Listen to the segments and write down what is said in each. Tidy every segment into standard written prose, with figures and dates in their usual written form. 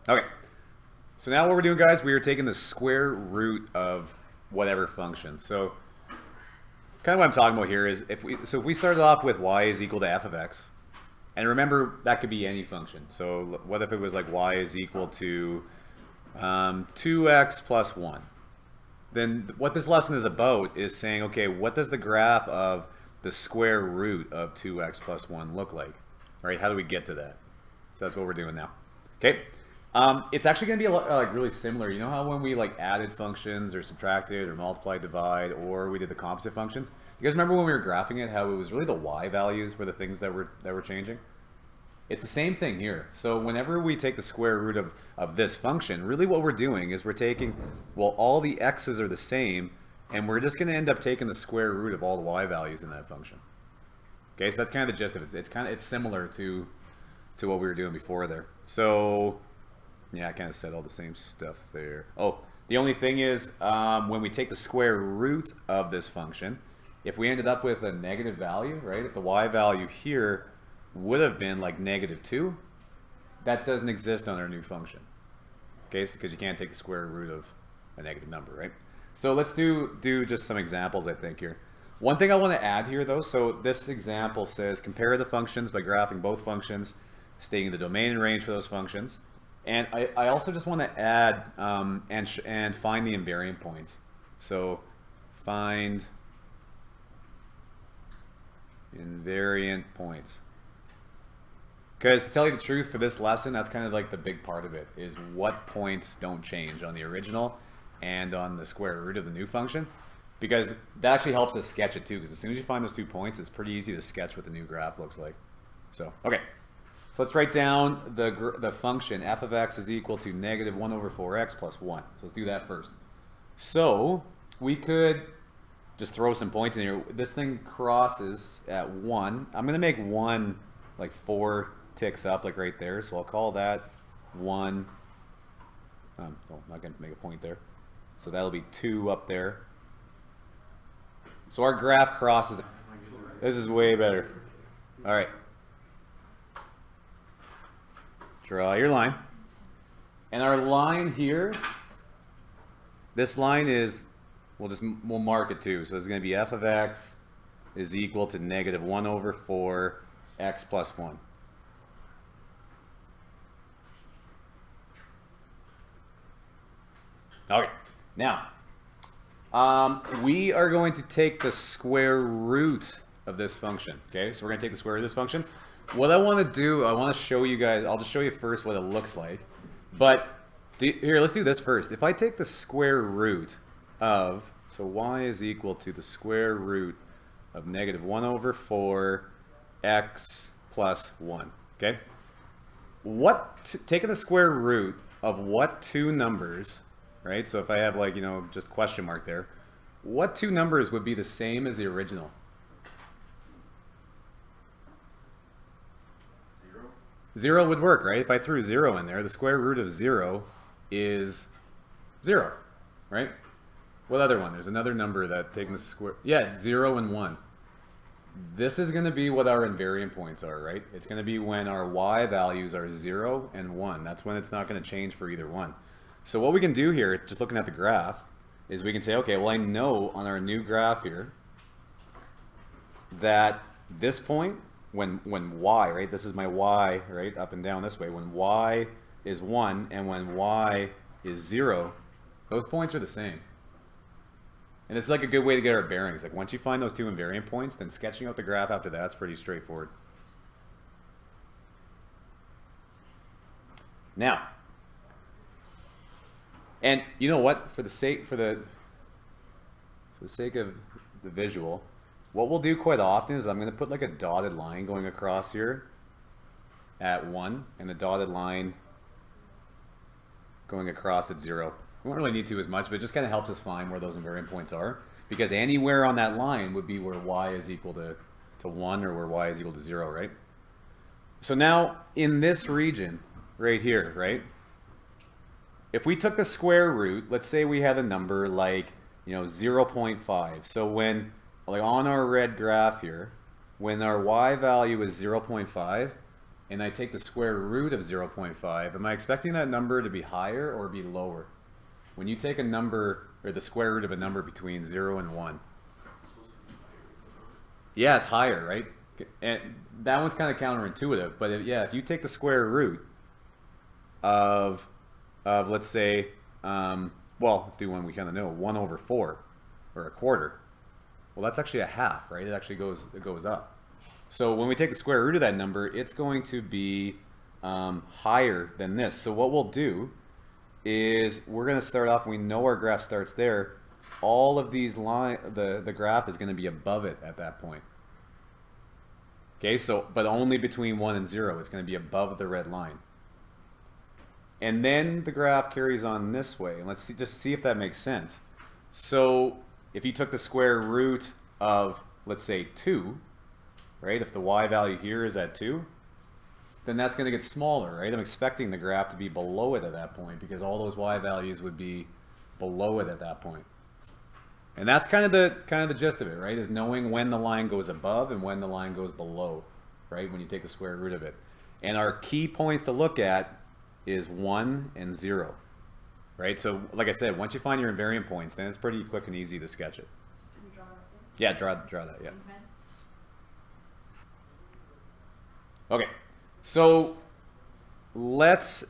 Okay, so now what we're doing, guys, we are taking the square root of whatever function. So kind of what I'm talking about here is if we started off with y is equal to f of x, and remember that could be any function. So what if it was like y is equal to 2x plus 1? Then what this lesson is about is saying, okay, what does the graph of the square root of 2x plus 1 look like? All right, how do we get to that? So that's what we're doing now. Okay, it's actually going to be a lot, like really similar. You know how when we like added functions or subtracted or multiplied, divide, or we did the composite functions? You guys remember when we were graphing it, how it was really the y values were the things that were changing? It's the same thing here. So whenever we take the square root of this function, really what we're doing is we're taking, well, all the x's are the same, and we're just going to end up taking the square root of all the y values in that function. Okay, so that's kind of the gist of it. It's similar to what we were doing before there. So yeah, I kind of said all the same stuff there. Oh, the only thing is when we take the square root of this function, if we ended up with a negative value, right? If the y value here would have been like -2, that doesn't exist on our new function. Okay, because you can't take the square root of a negative number, right? So let's do just some examples, I think, here. One thing I want to add here, though, so this example says compare the functions by graphing both functions, stating the domain and range for those functions. And I also just want to add and find the invariant points. So find invariant points. Because to tell you the truth, for this lesson, that's kind of like the big part of it, is what points don't change on the original and on the square root of the new function. Because that actually helps us sketch it too, because as soon as you find those 2 points, it's pretty easy to sketch what the new graph looks like. So, okay. So let's write down the function f of x is equal to -1/4x plus 1. So let's do that first. So we could just throw some points in here. This thing crosses at 1. I'm going to make 1 like 4 ticks up, like right there. So I'll call that 1. Oh, I'm not going to make a point there. So that'll be 2 up there. So our graph crosses. This is way better. All right. Draw your line. And our line here, this line is, we'll mark it too. So it's going to be f of x is equal to -1/4x plus 1. Okay. Now, we are going to take the square root of this function. Okay, so we're going to take the square root of this function. What I want to do, I want to show you guys, I'll just show you first what it looks like. But here, let's do this first. If I take the square root of, so y is equal to the square root of -1/4x plus 1. Okay? Taking the square root of what 2 numbers, right? So if I have like, just question mark there, what 2 numbers would be the same as the original? 0 would work, right? If I threw 0 in there, the square root of 0 is 0, right? What other one? There's another number that taking the square... Yeah, 0 and 1. This is going to be what our invariant points are, right? It's going to be when our y values are 0 and 1. That's when it's not going to change for either one. So what we can do here, just looking at the graph, is we can say, okay, well, I know on our new graph here that this point, when y, right, this is my y, right, up and down this way, when y is 1 and when y is 0, those points are the same. And it's like a good way to get our bearings. Like once you find those 2 invariant points, then sketching out the graph after that's pretty straightforward. Now, and you know what, for the sake of the visual, what we'll do quite often is I'm going to put like a dotted line going across here at 1 and a dotted line going across at 0. We don't really need to as much, but it just kind of helps us find where those invariant points are, because anywhere on that line would be where y is equal to 1 or where y is equal to 0, right? So now in this region right here, right, if we took the square root, let's say we had a number like 0.5. So when, like on our red graph here, when our y value is 0.5, and I take the square root of 0.5, am I expecting that number to be higher or be lower? When you take a number, or the square root of a number between 0 and 1. Yeah, it's higher, right? And that one's kind of counterintuitive, but if you take the square root of let's say, well, let's do one we kind of know, 1 over 4, or a quarter. Well, that's actually a half, right? It actually goes up. So when we take the square root of that number, it's going to be higher than this. So what we'll do is we're going to start off, we know our graph starts there. All of these lines, the graph is going to be above it at that point. Okay, so, but only between 1 and 0. It's going to be above the red line. And then the graph carries on this way. And let's just see if that makes sense. So if you took the square root of, let's say, 2, right? If the y value here is at 2, then that's going to get smaller, right? I'm expecting the graph to be below it at that point because all those y values would be below it at that point. And that's kind of the gist of it, right? Is knowing when the line goes above and when the line goes below, right? When you take the square root of it. And our key points to look at is 1 and 0, right? So like I said, once you find your invariant points, then it's pretty quick and easy to sketch it. Can we draw that there? Yeah, draw that, yeah. Okay, so as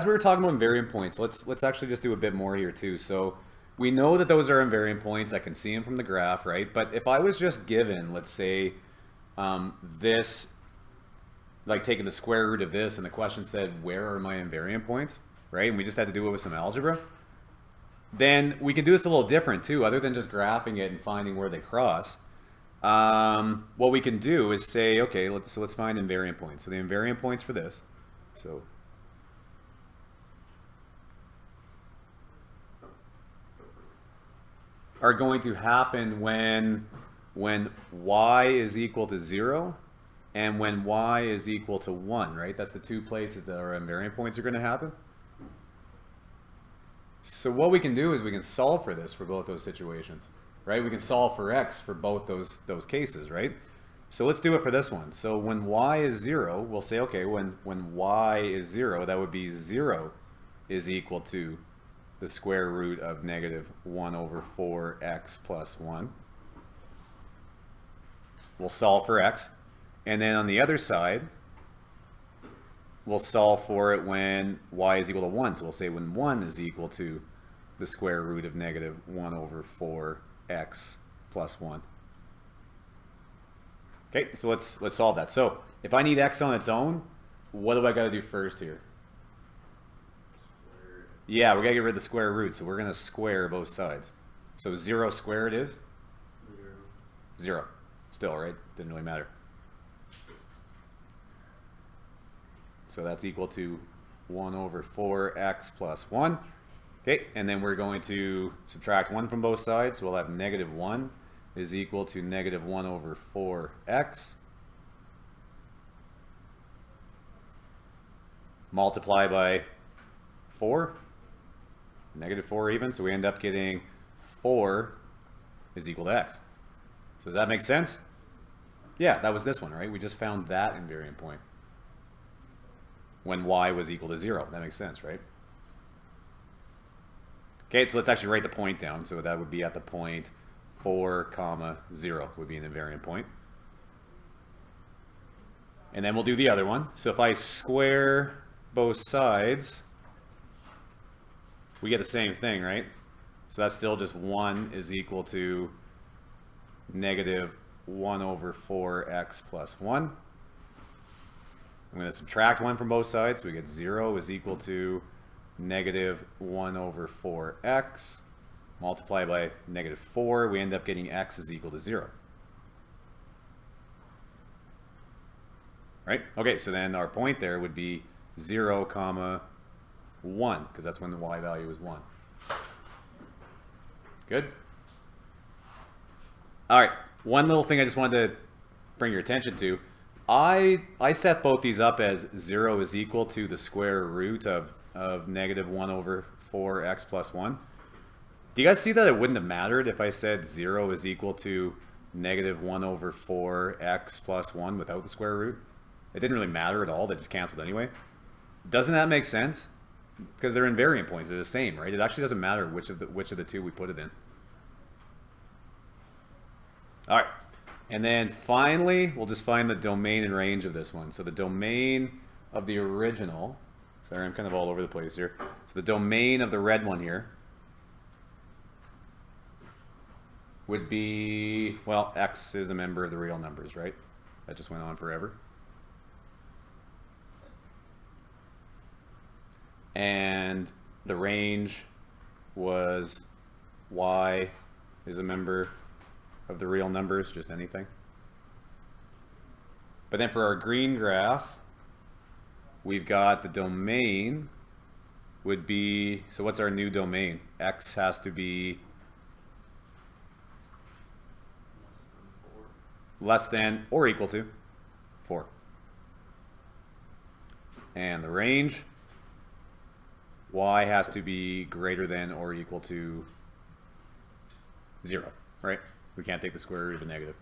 we were talking about invariant points, let's actually just do a bit more here too. So we know that those are invariant points. I can see them from the graph, right? But if I was just given, let's say, this, like taking the square root of this, and the question said, where are my invariant points, right? And we just had to do it with some algebra. Then we can do this a little different too, other than just graphing it and finding where they cross. What we can do is say, okay, let's find invariant points. So the invariant points for this, so are going to happen when y is equal to 0 and when y is equal to 1, right? That's the two places that our invariant points are going to happen. So what we can do is we can solve for this for both those situations, right? We can solve for x for both those cases, right? So let's do it for this one. So when y is 0, we'll say, okay, when y is 0, that would be 0 is equal to the square root of negative 1 over 4x plus 1. We'll solve for x. And then on the other side, we'll solve for it when y is equal to 1. So we'll say when 1 is equal to the square root of negative 1 over 4x plus 1. Okay, so let's solve that. So if I need x on its own, what do I got to do first here? Yeah, we got to get rid of the square root, so we're going to square both sides. So 0 squared is? 0. Still, right? Didn't really matter. So that's equal to 1 over 4x plus 1. Okay, and then we're going to subtract 1 from both sides. So we'll have negative 1 is equal to negative 1 over 4x. Multiply by 4. Negative 4 even, so we end up getting 4 is equal to x. So does that make sense? Yeah, that was this one, right? We just found that invariant point when y was equal to 0. That makes sense, right? Okay, so let's actually write the point down. So that would be at the point 4 comma 0 would be an invariant point. And then we'll do the other one. So if I square both sides, we get the same thing, right? So that's still just 1 is equal to negative 1 over 4x plus 1. I'm going to subtract 1 from both sides, so we get 0 is equal to negative 1 over 4x. Multiply by negative 4, we end up getting x is equal to 0. Right? Okay, so then our point there would be 0 comma 1, because that's when the y value is 1. Good? All right, one little thing I just wanted to bring your attention to. I set both these up as 0 is equal to the square root of negative 1 over 4x plus 1. Do you guys see that it wouldn't have mattered if I said 0 is equal to negative 1 over 4x plus 1 without the square root? It didn't really matter at all. They just canceled anyway. Doesn't that make sense? Because they're invariant points. They're the same, right? It actually doesn't matter which of the two we put it in. All right. And then finally, we'll just find the domain and range of this one. So the domain of the original, sorry, I'm kind of all over the place here. So the domain of the red one here would be, well, x is a member of the real numbers, right? That just went on forever. And the range was y is a member of the real numbers, just anything. But then for our green graph, we've got the domain would be, so what's our new domain? X has to be less than or equal to 4. And the range, y has to be greater than or equal to 0, right? We can't take the square root of a negative.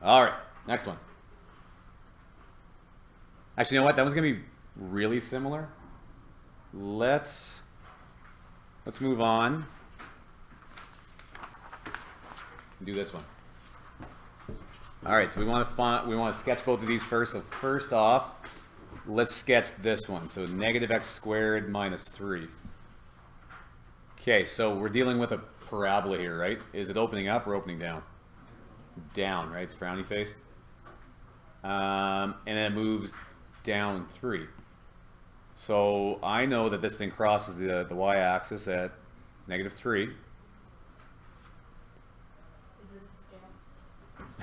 All right, next one. Actually, you know what? That one's going to be really similar. Let's move on. Do this one. All right, so we want to sketch both of these first. So first off, let's sketch this one. So negative x squared minus 3. Okay, so we're dealing with a parabola here, right? Is it opening up or opening down? Down, right? It's frowny face. And then it moves down 3. So I know that this thing crosses the y-axis at negative 3.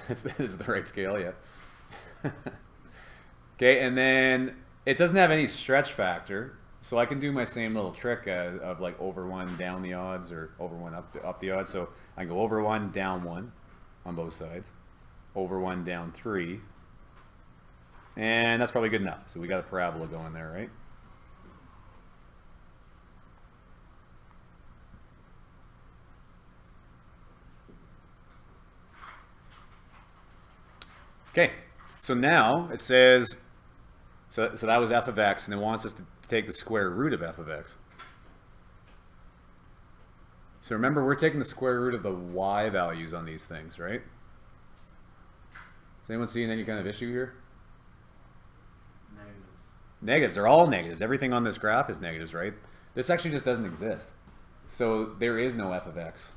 Is this the right scale? Yeah. Okay, and then it doesn't have any stretch factor. So I can do my same little trick of like over 1 down the odds or over 1 up the odds. So I can go over 1 down 1 on both sides, over 1 down 3, and that's probably good enough. So we got a parabola going there, right? Okay, so now it says, so that was f of x, and it wants us to take the square root of f of x. So remember, we're taking the square root of the y values on these things, right? Is anyone seeing any kind of issue here? Negatives. Negatives are all negatives. Everything on this graph is negatives, right? This actually just doesn't exist. So there is no f of x.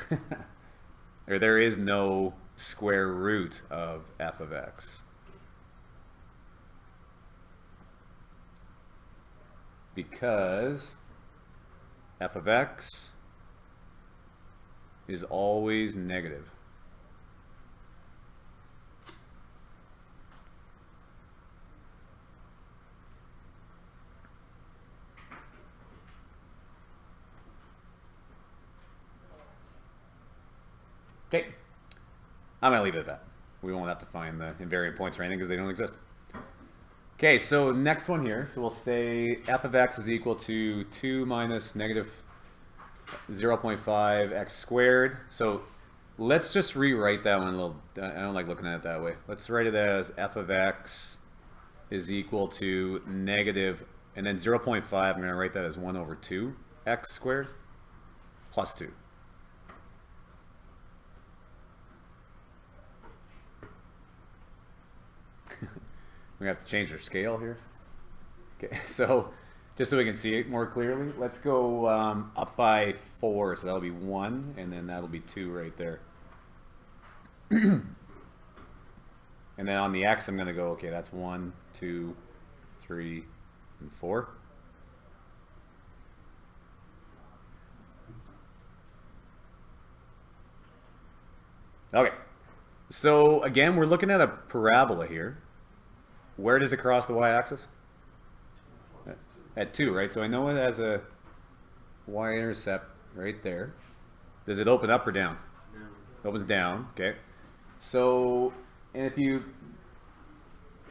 Yes. Or there is no square root of f of x. Because f of x is always negative. Okay, I'm going to leave it at that. We won't have to find the invariant points or anything because they don't exist. Okay, so next one here. So we'll say f of x is equal to 2 minus negative 0.5 x squared. So let's just rewrite that one a little. I don't like looking at it that way. Let's write it as f of x is equal to negative, and then 0.5, I'm going to write that as 1 over 2 x squared plus 2. We have to change our scale here. Okay, so just so we can see it more clearly, let's go up by 4. So that'll be 1, and then that'll be 2 right there. And then on the x, I'm going to go, okay, that's 1, 2, 3, and 4. Okay, so again, we're looking at a parabola here. Where does it cross the y-axis? At 2, right? So I know it has a y-intercept right there. Does it open up or down? Down. It opens down, okay. So, and if you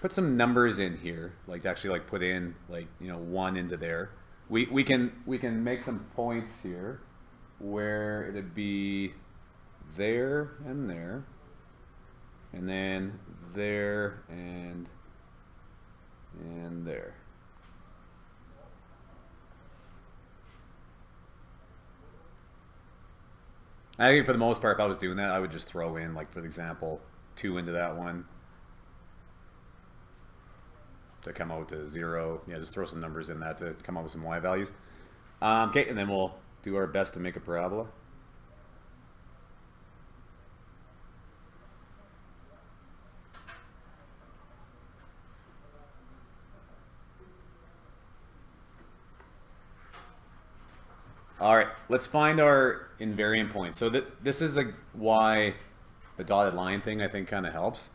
put some numbers in here, like actually like put in like, 1 into there, we can make some points here where it'd be there and there, and then there and there. I think for the most part, if I was doing that, I would just throw in, like, for example, 2 into that one to come out to 0. Yeah, just throw some numbers in that to come up with some y values. Okay, and then we'll do our best to make a parabola. All right, let's find our invariant point. So this is why the dotted line thing, I think, kind of helps.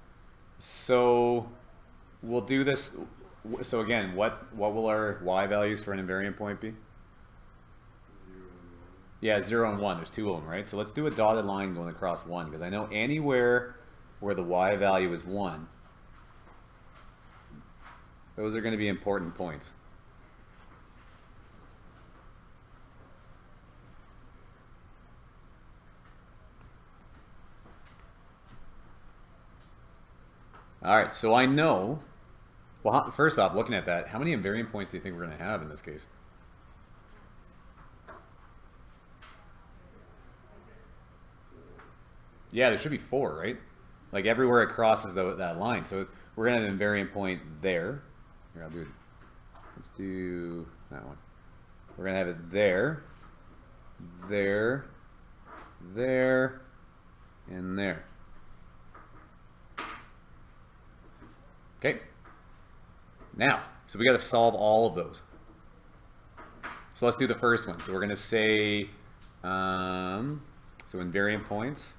So we'll do this. So again, what will our y values for an invariant point be? 0. Yeah, 0 and 1. There's 2 of them, right? So let's do a dotted line going across 1, because I know anywhere where the y value is 1, those are going to be important points. All right, so I know, well, first off, looking at that, how many invariant points do you think we're going to have in this case? Yeah, there should be 4, right? Like everywhere it crosses that line. So we're going to have an invariant point there. Here, I'll do it. Let's do that one. We're going to have it there, there, there, and there. Okay. Now, so we got to solve all of those. So let's do the first one. So we're going to say, so invariant points.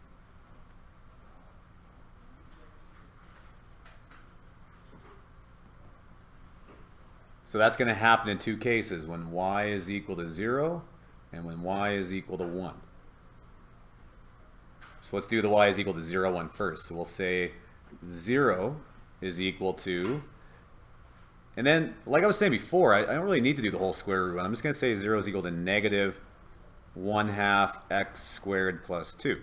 So that's going to happen in 2 cases, when y is equal to 0 and when y is equal to 1. So let's do the y is equal to 0 one first. So we'll say 0 is equal to, and then, like I was saying before, I don't really need to do the whole square root. I'm just going to say 0 is equal to negative 1/2 x squared plus 2.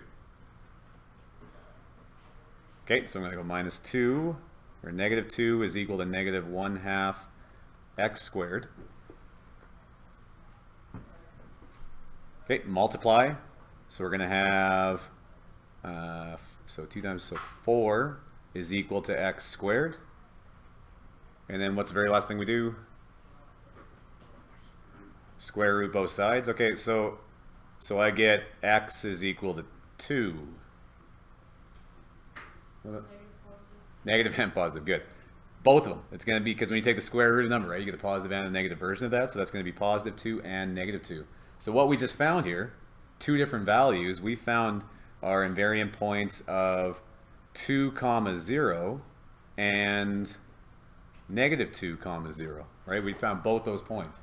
Okay, so I'm going to go minus 2, or negative 2 is equal to negative 1/2 x squared. Okay, multiply. So we're going to have, so 2 times, so 4 is equal to x squared. And then what's the very last thing we do? Square root both sides. Okay, so I get x is equal to 2. Negative and positive, good. Both of them. It's going to be, because when you take the square root of a number, right, you get a positive and a negative version of that. So that's going to be positive 2 and negative 2. So what we just found here, 2 different values, we found our invariant points of 2, 0 and negative 2, 0, right? We found both those points.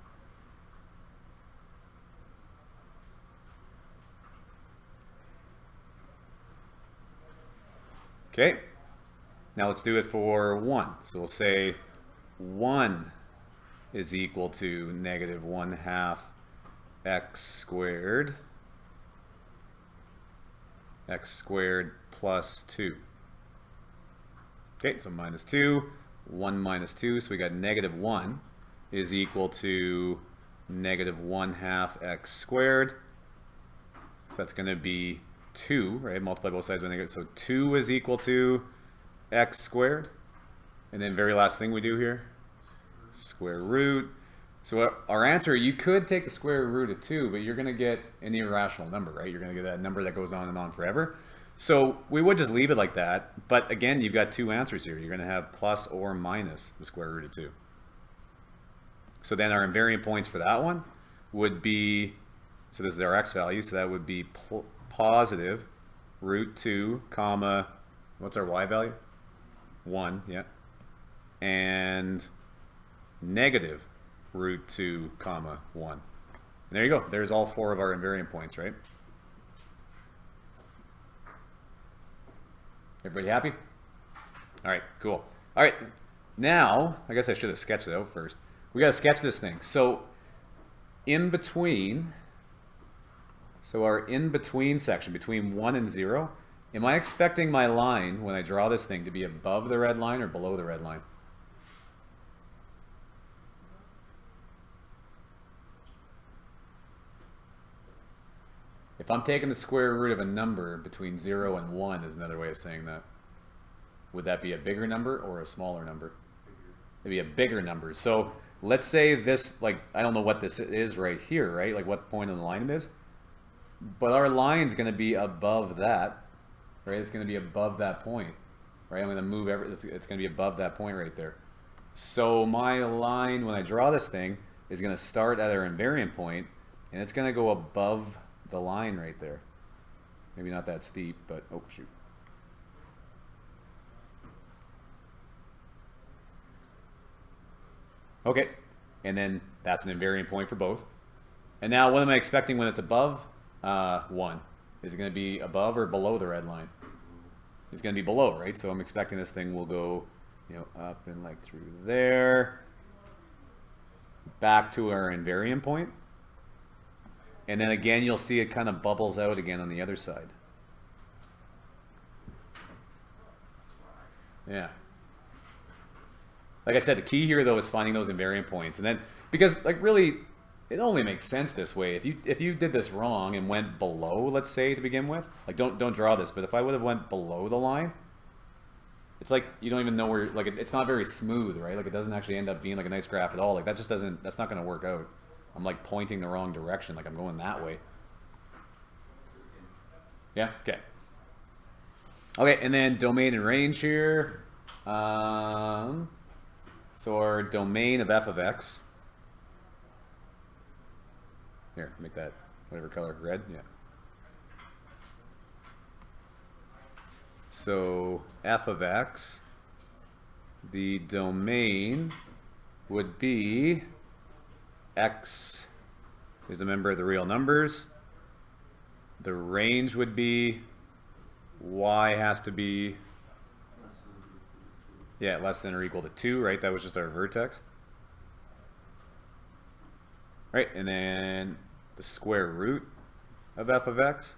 Okay, now let's do it for 1. So we'll say 1 is equal to negative 1/2 x squared plus 2. Okay, so minus 2, 1 minus 2, so we got negative 1 is equal to negative 1/2 x squared. So that's going to be 2, right? Multiply both sides with negative. So 2 is equal to x squared. And then very last thing we do here, square root. So our answer, you could take the square root of 2, but you're going to get an irrational number, right? You're going to get that number that goes on and on forever. So we would just leave it like that. But again, you've got 2 answers here. You're going to have plus or minus the square root of 2. So then our invariant points for that one would be, so this is our x value, so that would be positive root 2, comma, what's our y value? 1, yeah. And negative root 2, comma, 1. And there you go. There's all 4 of our invariant points, right? Everybody happy? All right, cool. All right, now, I guess I should have sketched it out first. We got to sketch this thing. So in between So our in-between section, between 1 and 0, am I expecting my line, when I draw this thing, to be above the red line or below the red line? If I'm taking the square root of a number between 0 and 1 is another way of saying that. Would that be a bigger number or a smaller number? It'd be a bigger number. So let's say this, like, I don't know what this is right here, right? Like what point on the line it is. But our line's going to be above that, right? It's going to be above that point, right? I'm going to move it's going to be above that point right there. So my line, when I draw this thing, is going to start at our invariant point, and it's going to go above the line right there. Maybe not that steep, but oh shoot. Okay, and then that's an invariant point for both. And now what am I expecting when it's above 1? Is it going to be above or below the red line? It's going to be below, right? So I'm expecting this thing will go, up and like through there, back to our invariant point. And then again, you'll see it kind of bubbles out again on the other side. Yeah. Like I said, the key here though is finding those invariant points. And then, because like really, it only makes sense this way. If you did this wrong and went below, let's say to begin with, like don't draw this, but if I would have went below the line, it's like you don't even know where, like it's not very smooth, right? Like it doesn't actually end up being like a nice graph at all. Like that just doesn't, that's not going to work out. I'm like pointing the wrong direction, like I'm going that way. Yeah, okay. Okay, and then domain and range here. So our domain of f of x. Here, make that whatever color, red, yeah. So f of x, the domain would be x is a member of the real numbers. The range would be y has to be, yeah, less than or equal to 2, right? That was just our vertex. Right, and then the square root of f of x.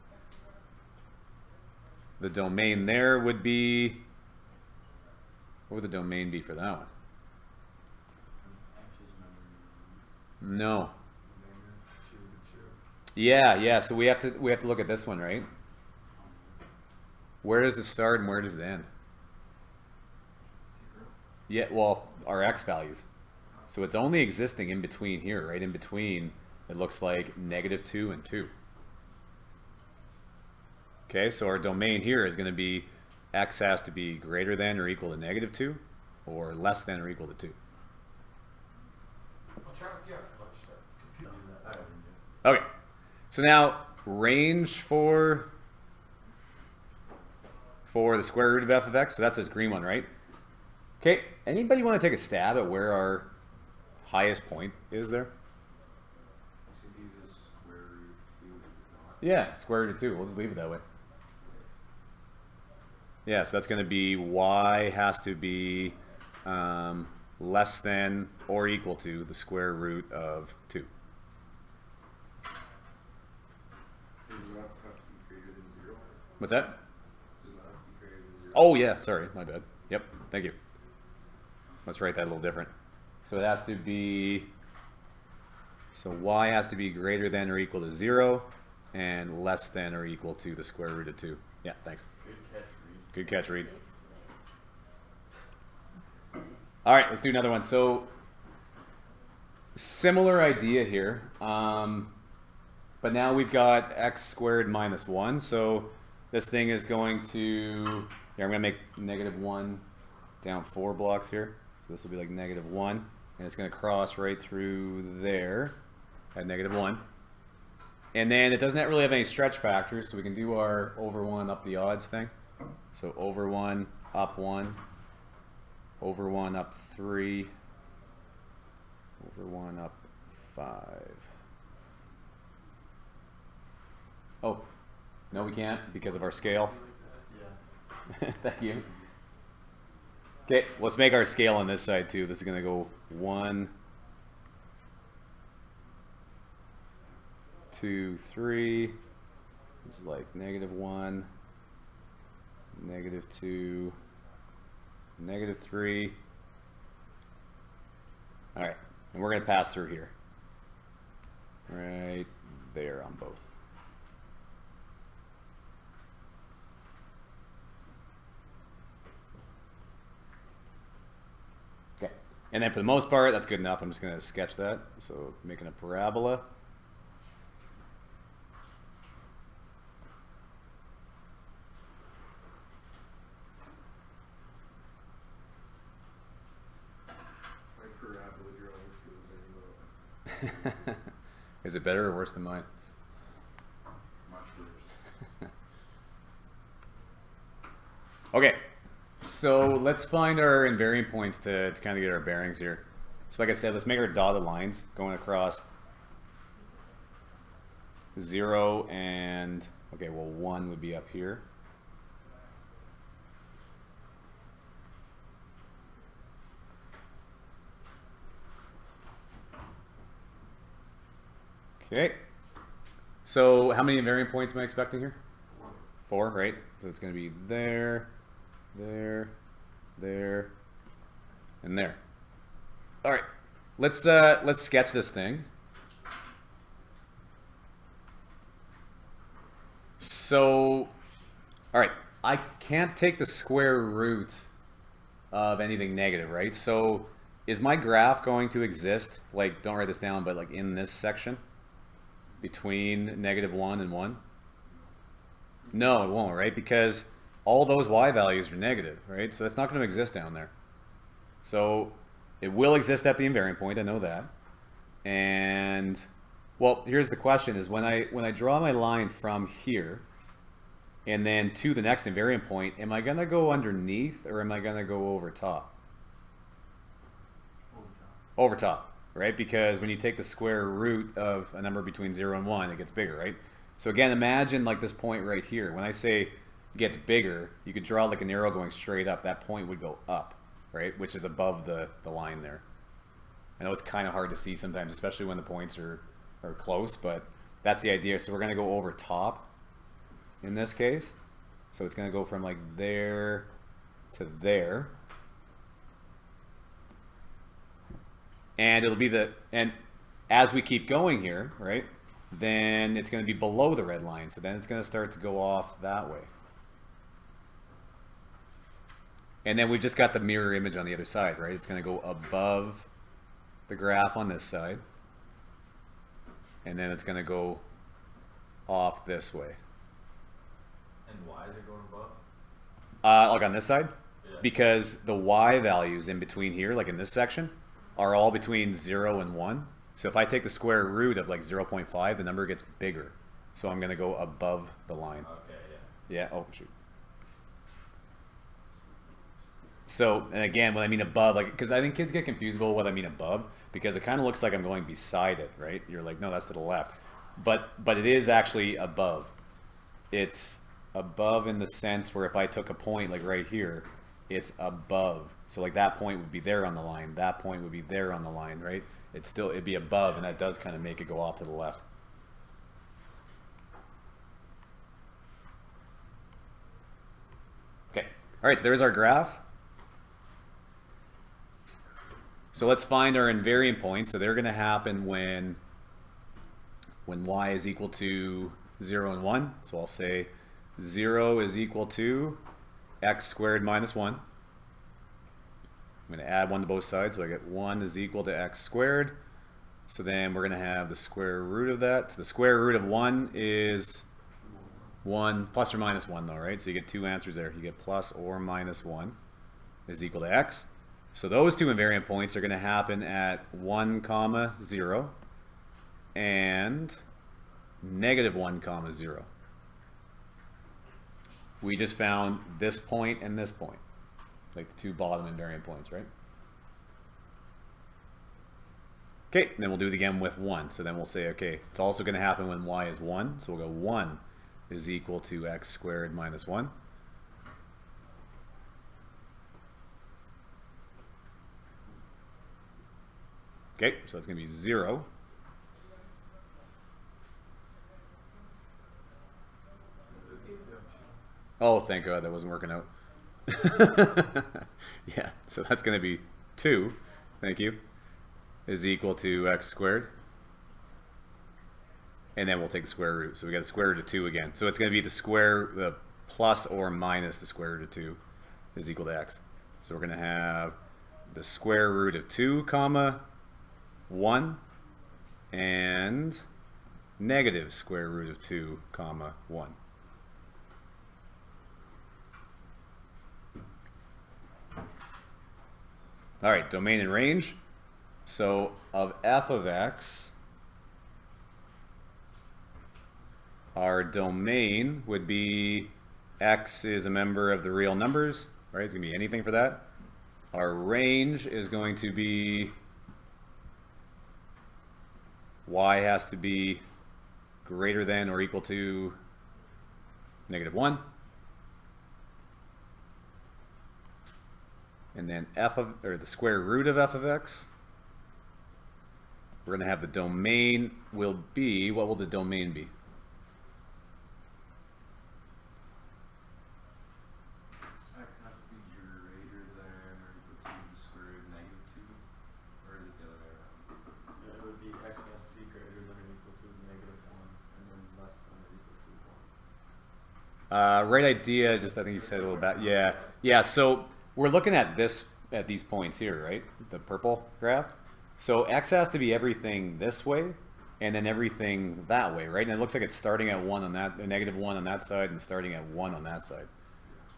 The domain there would be, what would the domain be for that one? No. Yeah, so we have to look at this one, right? Where does it start and where does it end? Yeah, well, our x values. So it's only existing in between here, right? In between, it looks like -2 and 2. Okay, so our domain here is going to be x has to be greater than or equal to -2 or less than or equal to 2. I'll try with you. Okay, so now range for the square root of f of x, so that's this green one, right? Okay, anybody want to take a stab at where our highest point is there? Yeah, square root of 2. We'll just leave it that way. Yeah, so that's going to be y has to be less than or equal to the square root of 2. What's that? Oh yeah, sorry, my bad. Yep, thank you. Let's write that a little different. So it has to be, so y has to be greater than or equal to 0 and less than or equal to the square root of 2. Yeah, thanks. Good catch, Reed. All right, let's do another one. So similar idea here, but now we've got x squared minus 1. So this thing is going to, here I'm going to make -1 down 4 blocks here. So this will be like -1, and it's going to cross right through there at -1. And then it doesn't really have any stretch factors, so we can do our over 1 up the odds thing. So over 1, up 1, over 1, up 3, over 1, up 5. Oh, no we can't because of our scale. Yeah. Thank you. Okay, let's make our scale on this side too. This is going to go 1, 2, 3, This is like -1, -2, -3. All right, and we're going to pass through here. Right there on both. Okay, and then for the most part, that's good enough. I'm just going to sketch that. So making a parabola. Is it better or worse than mine? Much worse. Okay, so let's find our invariant points to kind of get our bearings here. So like I said, let's make our dotted lines going across 0 and, okay, well 1 would be up here. Okay, so how many invariant points am I expecting here? 4, right? So it's going to be there, there, there, and there. All right, let's sketch this thing. So, all right, I can't take the square root of anything negative, right? So, is my graph going to exist? Like, don't write this down, but like in this section between -1 and 1? No, it won't, right? Because all those y values are negative, right? So that's not going to exist down there. So it will exist at the invariant point, I know that. And well, here's the question: is when I draw my line from here and then to the next invariant point, am I going to go underneath or am I going to go over top? Over top, right? Because when you take the square root of a number between 0 and 1, it gets bigger, right? So again, imagine like this point right here. When I say it gets bigger, you could draw like an arrow going straight up. That point would go up, right? Which is above the line there. I know it's kind of hard to see sometimes, especially when the points are close, but that's the idea. So we're going to go over top in this case. So it's going to go from like there to there. And it'll be and as we keep going here, right, then it's going to be below the red line. So then it's going to start to go off that way. And then we just got the mirror image on the other side, right? It's going to go above the graph on this side. And then it's going to go off this way. And why is it going above? Like on this side? Yeah. Because the y values in between here, like in this section, are all between 0 and 1. So if I take the square root of like 0.5, the number gets bigger. So I'm going to go above the line. Okay, Yeah, oh, shoot. So, and again, when I mean above, like, because I think kids get confused about what I mean above, because it kind of looks like I'm going beside it, right? You're like, no, that's to the left. But it is actually above. It's above in the sense where if I took a point like right here, it's above. So like that point would be there on the line. That point would be there on the line, right? It'd be above, and that does kind of make it go off to the left. Okay. All right, so there's our graph. So let's find our invariant points. So they're going to happen when y is equal to 0 and 1. So I'll say 0 is equal to x squared minus 1. I'm going to add 1 to both sides, so I get 1 is equal to x squared. So then we're going to have the square root of that. So the square root of 1 is 1 plus or minus 1 though, right? So you get two answers there. You get plus or minus 1 is equal to x. So those two invariant points are going to happen at 1, 0 and -1, 0. We just found this point and this point, like the two bottom invariant points, right? Okay, and then we'll do it again with 1. So then we'll say, okay, it's also going to happen when y is 1. So we'll go 1 is equal to x squared minus 1. Okay, so that's going to be 0. Oh, thank God that wasn't working out. Yeah, so that's going to be 2, thank you, is equal to x squared. And then we'll take the square root. So we got the square root of 2 again. So it's going to be the plus or minus the square root of 2 is equal to x. So we're going to have the square root of 2 comma 1 and negative square root of 2 comma 1. All right, domain and range. So of f of x, our domain would be x is a member of the real numbers, right? It's going to be anything for that. Our range is going to be y has to be greater than or equal to -1. And then the square root of f of x. We're going to have the domain will be, what will the domain be? X has to be greater than or equal to the square root of -2, or is it the other way around? Yeah, it would be x has to be greater than or equal to -1, and then less than or equal to 1. Right idea. Just I think you said a little bit. Yeah, yeah. So we're looking at these points here, right? The purple graph. So x has to be everything this way, and then everything that way, right? And it looks like it's starting at 1 on that, -1 on that side, and starting at 1 on that side.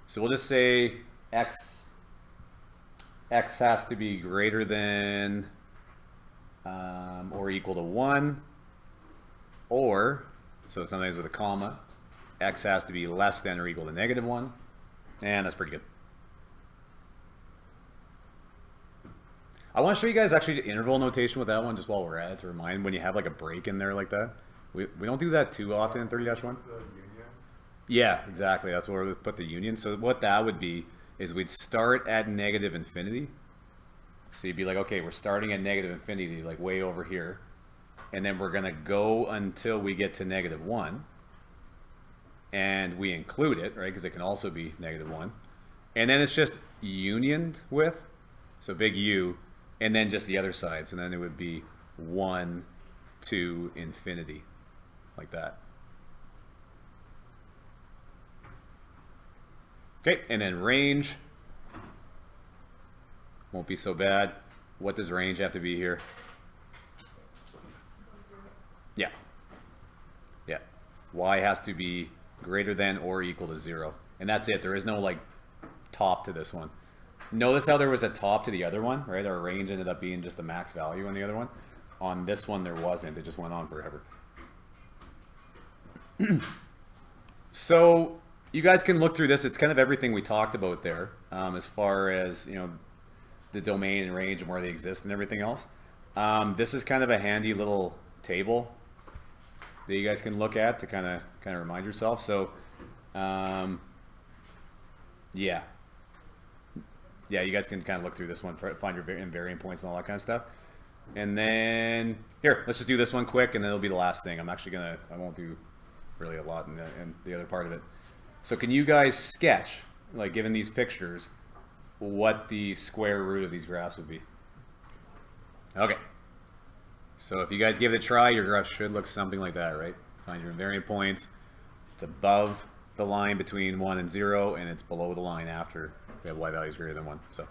So we'll just say x has to be greater than or equal to 1, or so sometimes with a comma. X has to be less than or equal to -1, and that's pretty good. I want to show you guys actually the interval notation with that one just while we're at it to remind when you have like a break in there like that. We don't do that too often in 30-1. The union? Yeah, exactly. That's where we put the union. So what that would be is we'd start at -infinity. So you'd be like, okay, we're starting at -infinity, like way over here. And then we're going to go until we get to -1. And we include it, right? Because it can also be -1. And then it's just unioned with, so big U, and then just the other side. So then it would be 1 to infinity, like that. Okay, and then range won't be so bad. What does range have to be here? Yeah. Yeah. Y has to be greater than or equal to 0. And that's it. There is no like top to this one. Notice how there was a top to the other one, right? Our range ended up being just the max value on the other one. On this one, there wasn't. It just went on forever. So you guys can look through this. It's kind of everything we talked about there, as far as, you know, the domain and range and where they exist and everything else. This is kind of a handy little table that you guys can look at to kind of remind yourself. So, yeah, you guys can kind of look through this one, find your invariant points and all that kind of stuff. And then here, let's just do this one quick, and then it'll be the last thing. I won't do really a lot in the other part of it. So can you guys sketch, like given these pictures, what the square root of these graphs would be? Okay. So if you guys give it a try, your graph should look something like that, right? Find your invariant points. It's above the line between 1 and 0, and it's below the line after we have y values greater than 1. So